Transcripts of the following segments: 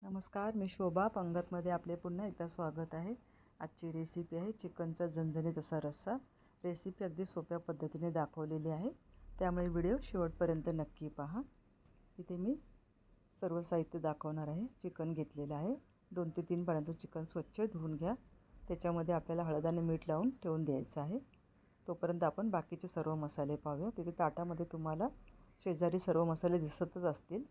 नमस्कार, मी शोभा पंगतमध्ये आपले पुन्हा एकदा स्वागत आहे. आजची रेसिपी आहे चिकनचा झणझणीत असा रस्सा. रेसिपी अगदी सोप्या पद्धतीने दाखवलेली आहे, त्यामुळे व्हिडिओ शेवटपर्यंत नक्की पहा. इथे मी सर्व साहित्य दाखवणार आहे. चिकन घेतलेलं आहे. 2 ते 3 पाण्यातून चिकन स्वच्छ धुवून घ्या. त्याच्यामध्ये आपल्याला हळद आणि मीठ लावून ठेवून द्यायचं आहे. तोपर्यंत आपण बाकीचे सर्व मसाले पाहूया. तिथे ताटामध्ये तुम्हाला शेजारी सर्व मसाले दिसतच असतील.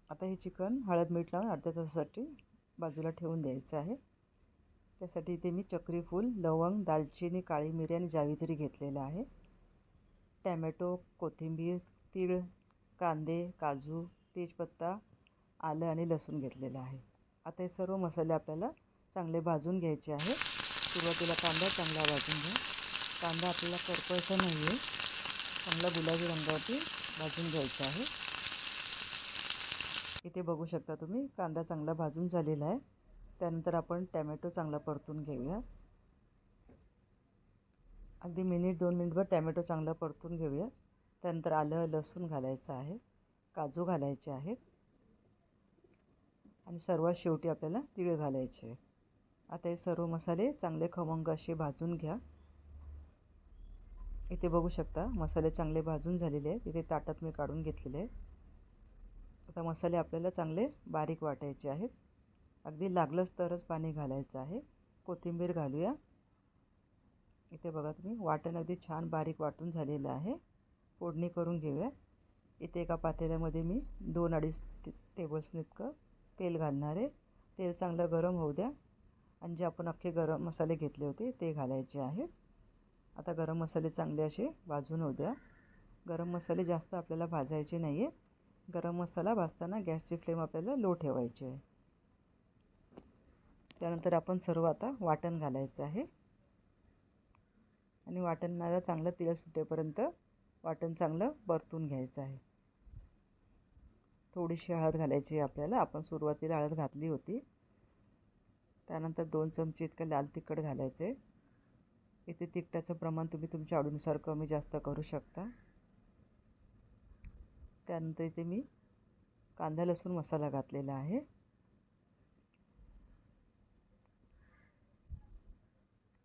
आता हे चिकन हळद मीठ लावून अर्ध्या तासासाठी बाजूला ठेवून द्यायचं आहे. त्यासाठी इथे मी चक्री फूल, लवंग, दालचिनी, काळी मिरी आणि जावित्री घेतलेलं आहे. टॅमॅटो, कोथिंबीर, तीळ, कांदे, काजू, तेजपत्ता, आलं आणि लसूण घेतलेलं आहे. आता हे सर्व मसाले आपल्याला चांगले भाजून घ्यायचे आहे. सुरुवातीला कांदा चांगला भाजून घ्या. कांदा आपल्याला करपायचा नाही आहे, चांगला गुलाबी रंगावरती भाजून घ्यायचा आहे. इथे बघू शकता तुम्ही कांदा चांगला भाजून झालेला आहे. त्यानंतर आपण टॅमॅटो चांगला परतून घेऊया. अगदी मिनिट 2 मिनिटभर टॅमॅटो चांगला परतून घेऊया. त्यानंतर आलं लसूण घालायचं आहे, काजू घालायचे आहेत आणि सर्वात शेवटी आपल्याला तीळ घालायचे आहे. आता हे सर्व मसाले चांगले खमंग असे भाजून घ्या. इथे बघू शकता मसाले चांगले भाजून झालेले आहेत. इथे ताटात मी काढून घेतलेले आहे. आता मसाले आपल्याला चांगले बारीक वाटायचे आहेत. अगदी लागलंच तरच पाणी घालायचं आहे. कोथिंबीर घालूया. इथे बघा तुम्ही वाटण अगदी छान बारीक वाटून झालेलं आहे. फोडणी करून घेऊया. इथे एका पातेल्यामध्ये मी 2-2.5 टेबलस्पून इतकं तेल घालणार आहे. तेल चांगलं गरम होऊ द्या आणि जे आपण अख्खे गरम मसाले घेतले होते ते घालायचे आहेत. आता गरम मसाले चांगले असे भाजून होऊ द्या. गरम मसाले जास्त आपल्याला भाजायचे नाही आहे. गरम मसाला भाजताना गॅसची फ्लेम आपल्याला लो ठेवायची आहे. त्यानंतर आपण सर्व आता वाटण घालायचं आहे आणि वाटणाला चांगलं तेल सुटेपर्यंत वाटण चांगलं परतून घ्यायचं आहे. थोडीशी हळद घालायची आहे आपल्याला. आपण सुरुवातीला हळद घातली होती. त्यानंतर 2 चमचे इतकं लाल तिखट घालायचं आहे. इथे तिखटाचं प्रमाण तुम्ही तुमच्या आवडीनुसार कमी जास्त करू शकता. त्यानंतर इथे मी कांदा लसूण मसाला घातलेला आहे.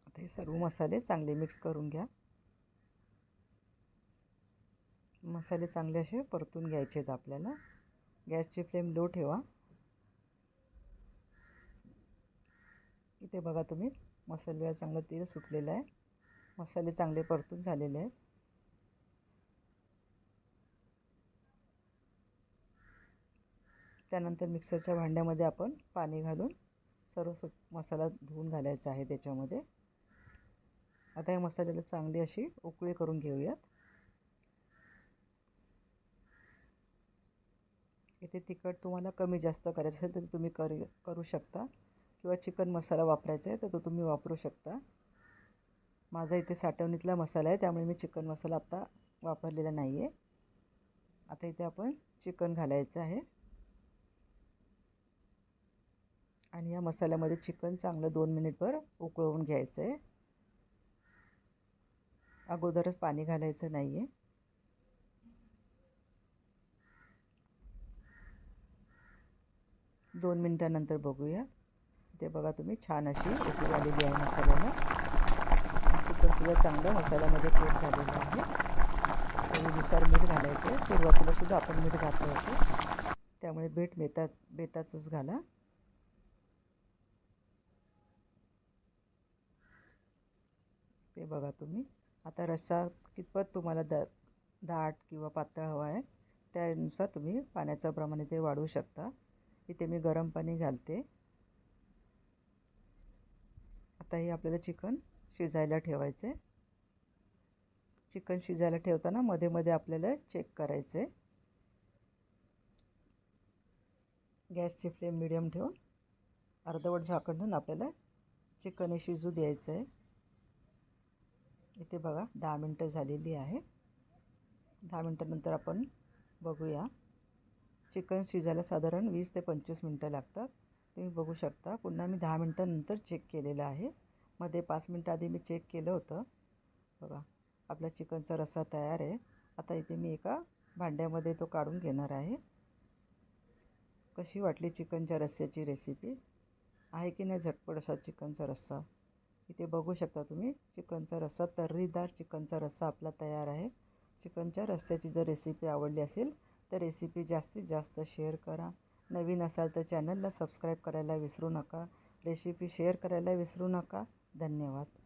आता हे सर्व मसाले चांगले मिक्स करून घ्या. मसाले चांगले असे परतून घ्यायचे आहेत आपल्याला. गॅसची फ्लेम लो ठेवा. इथे बघा तुम्ही मसाल्याला चांगलं तेल सुटलेलं आहे. मसाले चांगले परतून झालेले आहेत. त्यानंतर मिक्सरच्या भांड्यामध्ये आपण पाणी घालून सर्व मसाला धुवून घालायचा आहे त्याच्यामध्ये. आता या मसाल्याला चांगली अशी उकळी करून घेऊयात. इथे तिखट तुम्हाला कमी जास्त करायचं असेल तर तुम्ही करू शकता किंवा चिकन मसाला वापरायचा आहे तर तो तुम्ही वापरू शकता. माझा इथे साठवणीतला मसाला आहे, त्यामुळे मी चिकन मसाला आत्ता वापरलेला नाही आहे. आता इथे आपण चिकन घालायचं आहे आणि या मसाल्यामध्ये चिकन चांगलं 2 मिनिटभर उकळवून घ्यायचं आहे. अगोदरच पाणी घालायचं नाही आहे. दोन मिनिटानंतर बघूया. ते बघा तुम्ही छान अशी उकळी आलेली आहे मसाल्याला. चिकनसुद्धा चांगलं मसाल्यामध्ये कोट झालेलं आहे. चवीनुसार मीठ घालायचं आहे. सुरुवातीला सुद्धा आपण मीठ घातलं होतं, त्यामुळे बेताचंच घाला. ते बघा तुम्ही. आता रस्सा कितपत तुम्हाला दाट किंवा पातळ हवा आहे त्यानुसार तुम्ही पाण्याचं प्रमाण इथे वाढवू शकता. इथे मी गरम पाणी घालते. आता हे आपल्याला चिकन शिजायला ठेवायचं आहे. चिकन शिजायला ठेवताना मध्ये मध्ये आपल्याला चेक करायचं आहे. गॅसची फ्लेम मिडियम ठेवून अर्धवट झाकण ठेवून आपल्याला चिकन हे शिजू द्यायचं आहे. इथे बघा 10 मिनटं झालेली आहे. 10 मिनटानंतर आपण बघूया. चिकन शिजायला साधारण 20 ते 25 मिनटं लागतात. तुम्ही बघू शकता. पुन्हा मी 10 मिनटानंतर चेक केलेलं आहे. मध्ये 5 मिनटं आधी मी चेक केलं होतं. बघा आपला चिकनचा रस्सा तयार आहे. आता इथे मी एका भांड्यामध्ये तो काढून घेणार आहे. कशी वाटली चिकनच्या रस्स्याची रेसिपी? आहे की नाही झटपट असा चिकनचा रस्सा? इथे बघू शकता तुम्ही चिकनचा रस्सा, तर्रीदार चिकनचा रस्सा आपला तयार आहे. चिकनच्या रस्स्याची जर रेसिपी आवडली असेल तर रेसिपी जास्तीत जास्त शेअर करा. नवीन असाल तर चॅनलला सबस्क्राईब करायला विसरू नका. रेसिपी शेअर करायला विसरू नका. धन्यवाद.